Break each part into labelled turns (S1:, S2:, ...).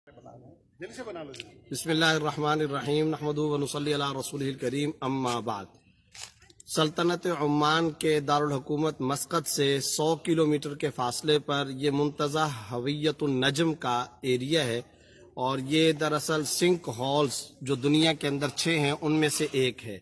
S1: बिस्मिल्लाहिर्रहमानिर्रहीम नहमदुहु व नुसल्ली अला रसूलिहिल करीम अम्मा बाद। सल्तनत ओमान के दारुल हुकूमत मस्कत से 100 किलोमीटर के फासले पर ये मुंतज़ा हवियतुन नजम का एरिया है और ये दरअसल सिंक हॉल्स जो दुनिया के अंदर 6 हैं उनमें से एक है।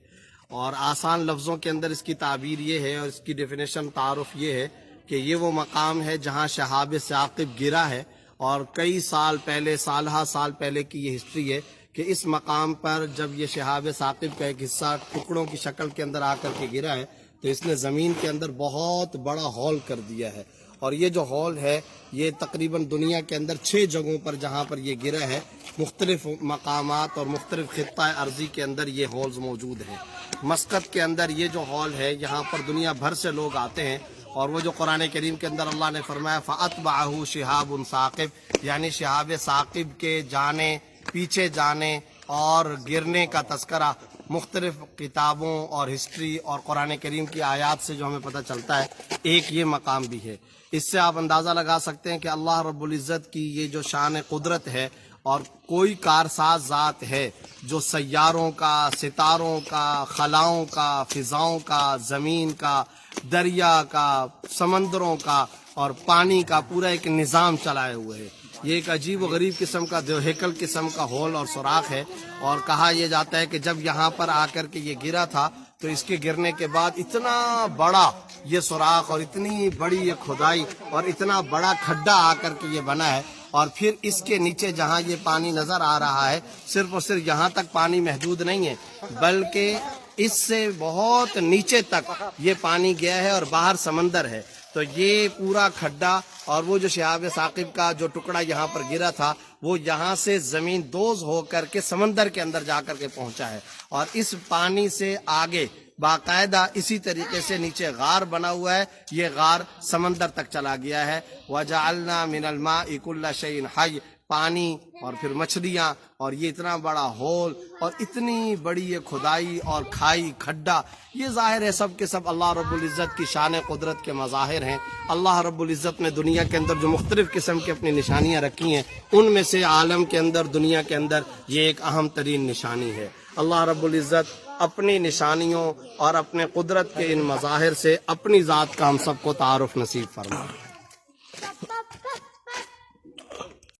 S1: और आसान लफ्ज़ों के अंदर इसकी ताबीर ये है और इसकी डेफिनेशन तारुफ ये है कि ये वो मकाम है जहाँ शहाब साक़िब गिरा है। और कई साल पहले, साल पहले की ये हिस्ट्री है कि इस मकाम पर जब ये शहाब साक़िब का एक हिस्सा टुकड़ों की शक्ल के अंदर आकर के गिरा है तो इसने ज़मीन के अंदर बहुत बड़ा हॉल कर दिया है। और ये जो हॉल है ये तकरीबन दुनिया के अंदर 6 जगहों पर जहाँ पर ये गिरा है मुख्तलिफ मकामात और मुख्तलिफ खित्ता अर्ज़ी के अंदर ये हॉल्स मौजूद हैं। मस्कत के अंदर ये जो हॉल है यहाँ पर दुनिया भर से लोग आते हैं और वो जो कुरान करीम के अंदर अल्लाह ने फरमाया फ़अत्बअहु शिहाबुन साक़िब, यानी शहाब साक़िब के जाने, पीछे जाने और गिरने का तस्करा मुख्तलिफ किताबों और हिस्ट्री और कुरान करीम की आयात से जो हमें पता चलता है, एक ये मकाम भी है। इससे आप अंदाज़ा लगा सकते हैं कि अल्लाह रब्बुल इज़्ज़त की ये जो शान कुदरत है और कोई कारसाज ज़ात है जो सैयारों का, सितारों का, खलाओं का, फ़िज़ाओं का, ज़मीन का, दरिया का, समंदरों का और पानी का पूरा एक निज़ाम चलाए हुए है। ये एक अजीब व गरीब किस्म का देवहेकल किस्म का होल और सुराख है। और कहा यह जाता है कि जब यहाँ पर आकर के ये गिरा था तो इसके गिरने के बाद इतना बड़ा ये सुराख और इतनी बड़ी ये खुदाई और इतना बड़ा खड्डा आकर के ये बना है। और फिर इसके नीचे जहाँ ये पानी नजर आ रहा है सिर्फ और सिर्फ यहाँ तक पानी महदूद नहीं है बल्कि इससे बहुत नीचे तक ये पानी गया है और बाहर समंदर है। तो ये पूरा खड्डा और वो जो शहाब साक़िब का जो टुकड़ा यहाँ पर गिरा था वो यहाँ से ज़मीन दोज होकर के समंदर के अंदर जाकर के पहुँचा है। और इस पानी से आगे बाकायदा इसी तरीके से नीचे गार बना हुआ है, ये गार समंदर तक चला गया है। वजअलना मिनल माइ कुल्ला शैइन हय्य, पानी और फिर मछलियाँ और ये इतना बड़ा होल और इतनी बड़ी ये खुदाई और खाई खड्डा, ये ज़ाहिर है सब के सब अल्लाह रब्बुल इज़्ज़त की शान कुदरत के मज़ाहिर हैं। अल्लाह रब्बुल इज़्ज़त ने दुनिया के अंदर जो मुख्तलिफ़ किस्म की अपनी निशानियाँ रखी हैं उनमें से आलम के अंदर, दुनिया के अंदर ये एक अहम तरीन निशानी है। अल्लाह रब्बुल इज़्ज़त अपनी निशानियों और अपने कुदरत के इन मज़ाहिर से अपनी ज़ात का हम सबको तारुफ नसीब फरमाए।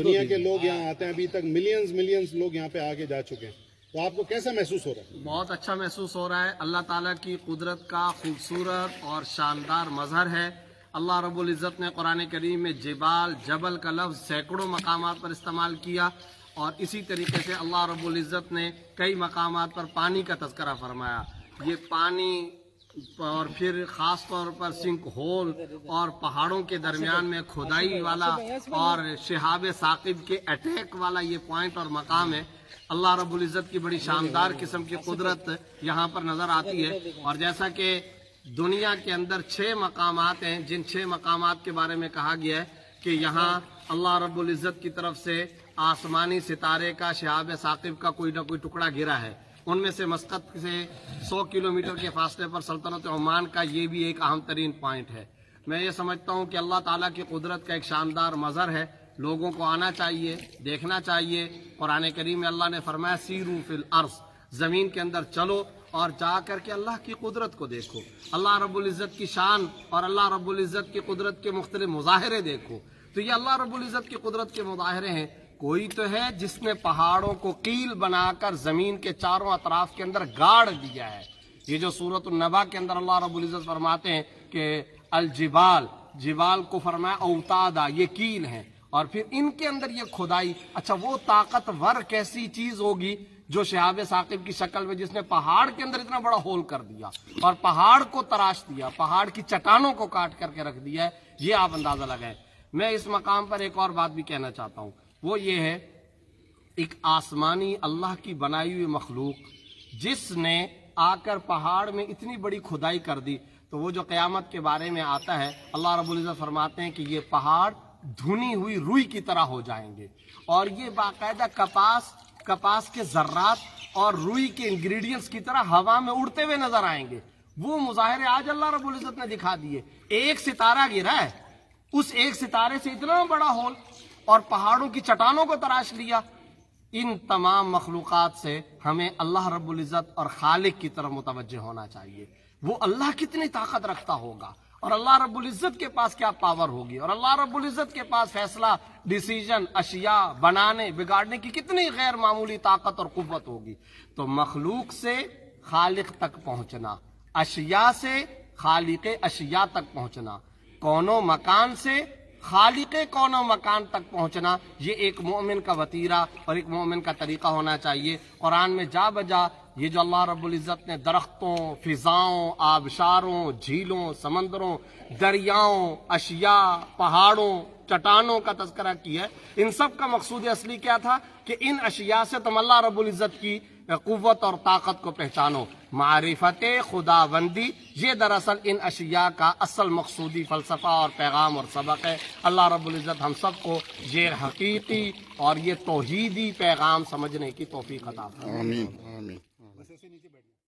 S2: दुनिया के लोग यहाँ आते हैं, अभी तक मिलियंस लोग यहाँ पे आके जा चुके हैं, तो आपको कैसा महसूस हो रहा है?
S1: बहुत अच्छा महसूस हो रहा है। अल्लाह ताला की कुदरत का खूबसूरत और शानदार मजहर है। अल्लाह रब्बुल इज़्ज़त ने कुरान करीम में जिबाल, जबल का लफ्ज़ सैकड़ों मकामात पर इस्तेमाल किया और इसी तरीके से अल्लाह रब्बुल इज़्ज़त ने कई मकामात पर पानी का तज़किरा फरमाया। ये पानी और फिर ख़ास तौर पर सिंक होल और पहाड़ों के दरमियान में खुदाई वाला और शहाब साक़िब के अटैक वाला ये पॉइंट और मकाम है। अल्लाह रब्बुल इज़्ज़त की बड़ी शानदार किस्म की कुदरत यहाँ पर नज़र आती है। और जैसा कि दुनिया के अंदर 6 मकामात हैं जिन 6 मकामात के बारे में कहा गया है कि यहाँ अल्लाह रब्बुल इज़्ज़त की तरफ से आसमानी सितारे का, शहाब साक़िब का कोई ना कोई टुकड़ा गिरा है। उनमें से मस्कत से 100 किलोमीटर के फासले पर सल्तनत ओमान का ये भी एक अहम तरीन पॉइंट है। मैं ये समझता हूँ कि अल्लाह ताला की कुदरत का एक शानदार मज़हर है। लोगों को आना चाहिए, देखना चाहिए। कुरान करीम में अल्लाह ने फरमाया सीरू फिल अर्ज़, ज़मीन के अंदर चलो और जा कर के अल्लाह की कुदरत को देखो, अल्लाह रब्बुल इज़्ज़त की शान और अल्लाह रब्बुल इज़्ज़त की कुदरत के मुख्तलिफ मुज़ाहिरे देखो। तो ये अल्लाह रब्बुल इज़्ज़त की कुदरत के मुज़ाहिरे हैं। कोई तो है जिसने पहाड़ों को कील बनाकर जमीन के चारों अतराफ के अंदर गाड़ दिया है। ये जो सूरत नबा के अंदर अल्लाह रब्बुल इज़्ज़त फरमाते हैं कि अल जिबाल, जिबाल को फरमाया औतादा, ये कील हैं और फिर इनके अंदर ये खुदाई। अच्छा, वो ताकतवर कैसी चीज होगी जो शहाब साक़िब की शक्ल में, जिसने पहाड़ के अंदर इतना बड़ा होल कर दिया और पहाड़ को तराश दिया, पहाड़ की चट्टानों को काट करके रख दिया है। ये आप अंदाजा लगाएं। मैं इस मकाम पर एक और बात भी कहना चाहता हूँ, वो ये है एक आसमानी अल्लाह की बनाई हुई मखलूक जिसने आकर पहाड़ में इतनी बड़ी खुदाई कर दी। तो वो जो क़यामत के बारे में आता है, अल्लाह रब्बुल इज़्ज़त फरमाते हैं कि ये पहाड़ धुनी हुई रुई की तरह हो जाएंगे और ये बाकायदा कपास के ज़र्रात और रुई के इंग्रेडिएंट्स की तरह हवा में उड़ते हुए नजर आएंगे। वो मुज़ाहिरे आज अल्लाह रब्बुल इज़्ज़त ने दिखा दिए। एक सितारा गिरा है, उस एक सितारे से इतना बड़ा होल اور پہاڑوں کی چٹانوں کو تراش لیا. ان تمام مخلوقات سے ہمیں اللہ رب العزت اور خالق کی طرف متوجہ ہونا چاہیے. وہ اللہ کتنی طاقت رکھتا ہوگا اور اللہ رب العزت کے پاس کیا پاور ہوگی, اور اللہ رب العزت کے پاس فیصلہ, ڈیسیجن, اشیاء بنانے بگاڑنے کی کتنی غیر معمولی طاقت اور قوت ہوگی. تو مخلوق سے خالق تک پہنچنا, اشیاء سے خالق اشیاء تک پہنچنا, کون و مکان سے خالق کون و مکان تک پہنچنا, یہ ایک مومن کا وتیرہ اور ایک مومن کا طریقہ ہونا چاہیے. قرآن میں جا بجا یہ جو اللہ رب العزت نے درختوں, فضاؤں, آبشاروں, جھیلوں, سمندروں, دریاؤں, اشیاء, پہاڑوں, چٹانوں کا تذکرہ کیا ہے, ان سب کا مقصود اصلی کیا تھا کہ ان اشیاء سے تم اللہ رب العزت کی قوت اور طاقت کو پہچانو. معرفت خداوندی یہ دراصل ان اشیاء کا اصل مقصودی فلسفہ اور پیغام اور سبق ہے. اللہ رب العزت ہم سب کو یہ حقیقی اور یہ توحیدی پیغام سمجھنے کی توفیق عطا فرمائے.
S2: آمین آمین.